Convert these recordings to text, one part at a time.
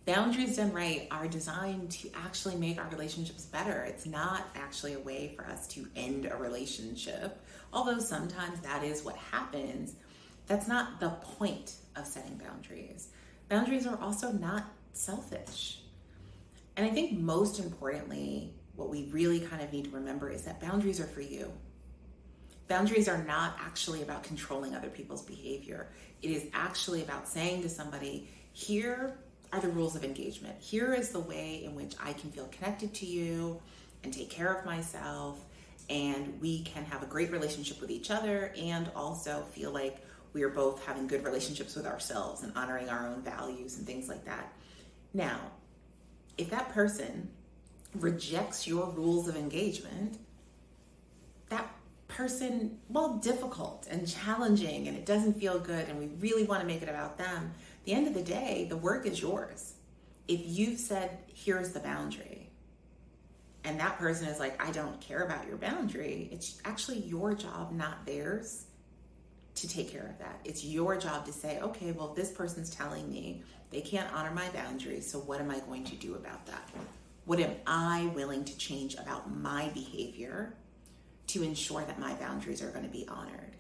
Boundaries done right are designed to actually make our relationships better. It's not actually a way for us to end a relationship, although sometimes that is what happens. That's not the point of setting boundaries. Boundaries are also not selfish. And I think most importantly, what we really kind of need to remember is that boundaries are for you. Boundaries are not actually about controlling other people's behavior. It is actually about saying to somebody, here are the rules of engagement. Here is the way in which I can feel connected to you and take care of myself, and we can have a great relationship with each other and also feel like we are both having good relationships with ourselves and honoring our own values and things like that. Now, if that person rejects your rules of engagement, that person, while difficult and challenging and it doesn't feel good and we really want to make it about them, at the end of the day, the work is yours. If you've said, here's the boundary, and that person is like, I don't care about your boundary, it's actually your job, not theirs, to take care of that. It's your job to say, okay, well, this person's telling me they can't honor my boundaries, so what am I going to do about that? What am I willing to change about my behavior to ensure that my boundaries are going to be honored?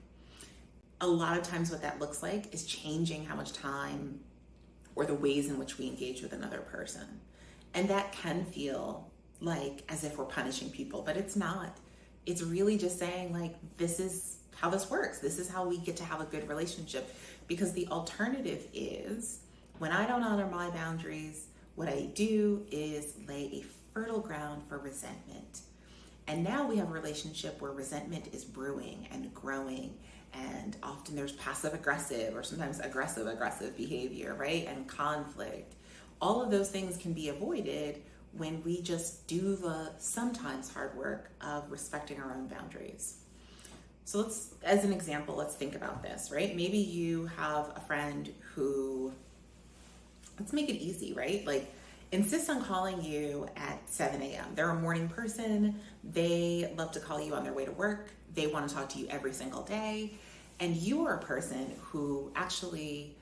A lot of times what that looks like is changing how much time or the ways in which we engage with another person. And that can feel like as if we're punishing people, but it's not. It's really just saying, like, this is how this works. This is how we get to have a good relationship. Because the alternative is, when I don't honor my boundaries, what I do is lay a fertile ground for resentment. And now we have a relationship where resentment is brewing and growing, and often there's passive aggressive or sometimes aggressive behavior, right? And conflict. All of those things can be avoided when we just do the sometimes hard work of respecting our own boundaries. So let's, as an example, let's think about this, right? Maybe you have a friend who, let's make it easy, right? Like, insists on calling you at 7 a.m. They're a morning person. They love to call you on their way to work. They want to talk to you every single day. And you are a person who actually,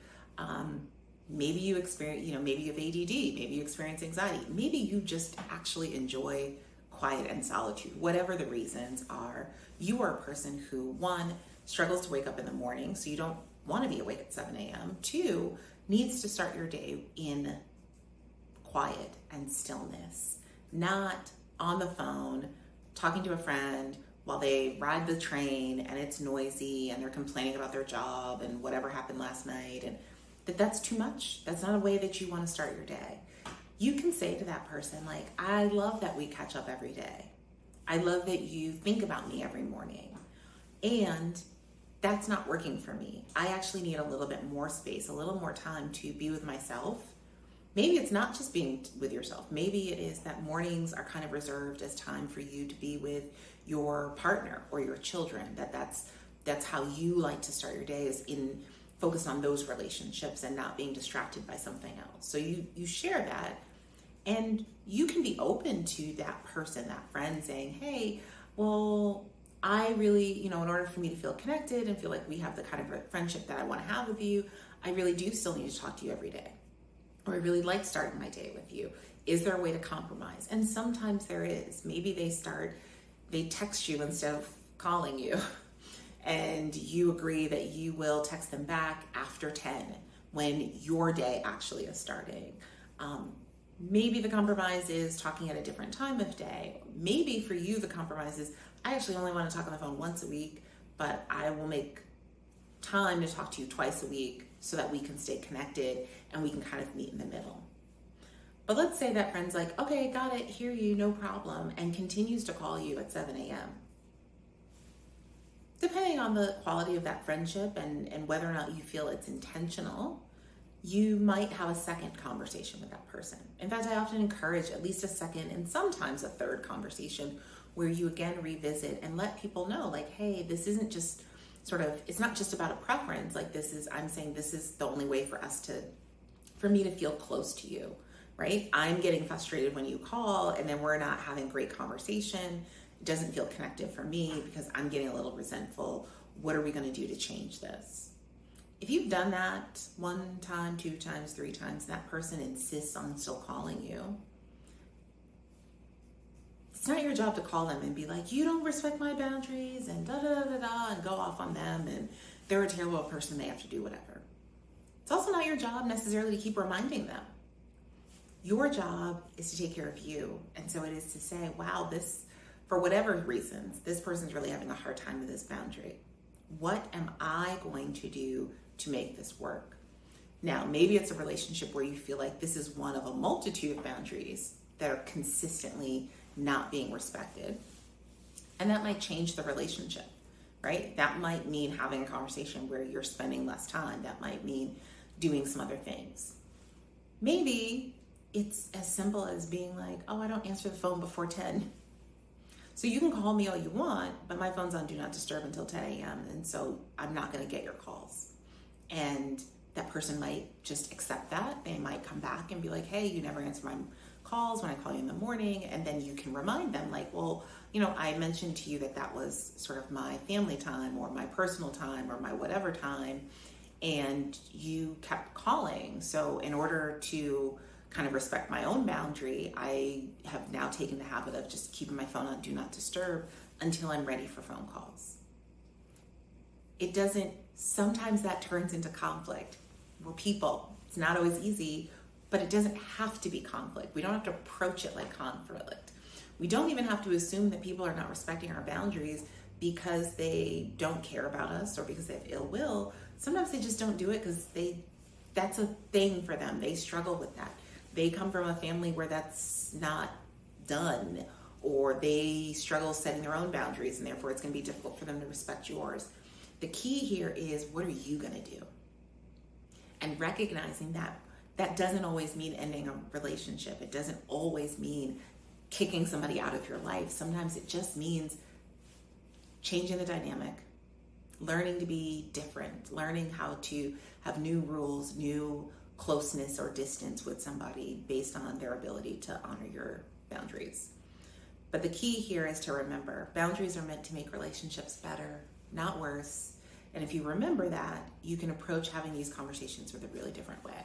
maybe you experience, maybe you have ADD, maybe you experience anxiety. Maybe you just actually enjoy quiet and solitude. Whatever the reasons are, you are a person who, one, struggles to wake up in the morning, so you don't want to be awake at 7 a.m. Two, needs to start your day in quiet and stillness, not on the phone, talking to a friend while they ride the train and it's noisy and they're complaining about their job and whatever happened last night, and that's too much. That's not a way that you want to start your day. You can say to that person, like, I love that we catch up every day. I love that you think about me every morning. And that's not working for me. I actually need a little bit more space, a little more time to be with myself. Maybe it's not just being with yourself. Maybe it is that mornings are kind of reserved as time for you to be with your partner or your children. That's how you like to start your day, is in focus on those relationships and not being distracted by something else. So you share that, and you can be open to that person, that friend, saying, hey, well, I really, in order for me to feel connected and feel like we have the kind of friendship that I want to have with you, I really do still need to talk to you every day. Or I really like starting my day with you. Is there a way to compromise? And sometimes there is. Maybe they text you instead of calling you. And you agree that you will text them back after 10 when your day actually is starting. Maybe the compromise is talking at a different time of day. Maybe for you, the compromise is, I actually only want to talk on the phone once a week, but I will make time to talk to you twice a week so that we can stay connected and we can kind of meet in the middle. But let's say that friend's like, okay, got it, hear you, no problem, and continues to call you at 7 a.m. Depending on the quality of that friendship and whether or not you feel it's intentional, you might have a second conversation with that person. In fact, I often encourage at least a second and sometimes a third conversation where you again revisit and let people know, like, hey, this isn't just it's not just about a preference. Like, I'm saying this is the only way for me to feel close to you, right? I'm getting frustrated when you call and then we're not having great conversation. It doesn't feel connected for me because I'm getting a little resentful. What are we going to do to change this? If you've done that 1 time, 2 times, 3 times, that person insists on still calling you, it's not your job to call them and be like, you don't respect my boundaries and da da da da, and go off on them and they're a terrible person, they have to do whatever. It's also not your job necessarily to keep reminding them. Your job is to take care of you. And so it is to say, wow, this, for whatever reasons, this person's really having a hard time with this boundary. What am I going to do to make this work? Now, maybe it's a relationship where you feel like this is one of a multitude of boundaries that are consistently not being respected. And that might change the relationship, right? That might mean having a conversation where you're spending less time. That might mean doing some other things. Maybe it's as simple as being like, oh, I don't answer the phone before 10. So you can call me all you want, but my phone's on Do Not Disturb until 10 a.m. And so I'm not going to get your calls. And that person might just accept that. They might come back and be like, hey, you never answer my calls when I call you in the morning. And then you can remind them like, well, I mentioned to you that was sort of my family time or my personal time or my whatever time. And you kept calling. So in order to kind of respect my own boundary, I have now taken the habit of just keeping my phone on Do Not Disturb until I'm ready for phone calls. Sometimes that turns into conflict. We're people. It's not always easy, but it doesn't have to be conflict. We don't have to approach it like conflict. We don't even have to assume that people are not respecting our boundaries because they don't care about us or because they have ill will. Sometimes they just don't do it because that's a thing for them. They struggle with that. They come from a family where that's not done, or they struggle setting their own boundaries, and therefore it's going to be difficult for them to respect yours. The key here is, what are you going to do? And recognizing that doesn't always mean ending a relationship. It doesn't always mean kicking somebody out of your life. Sometimes it just means changing the dynamic, learning to be different, learning how to have new rules, new closeness or distance with somebody based on their ability to honor your boundaries. But the key here is to remember, boundaries are meant to make relationships better, not worse. And if you remember that, you can approach having these conversations with a really different way.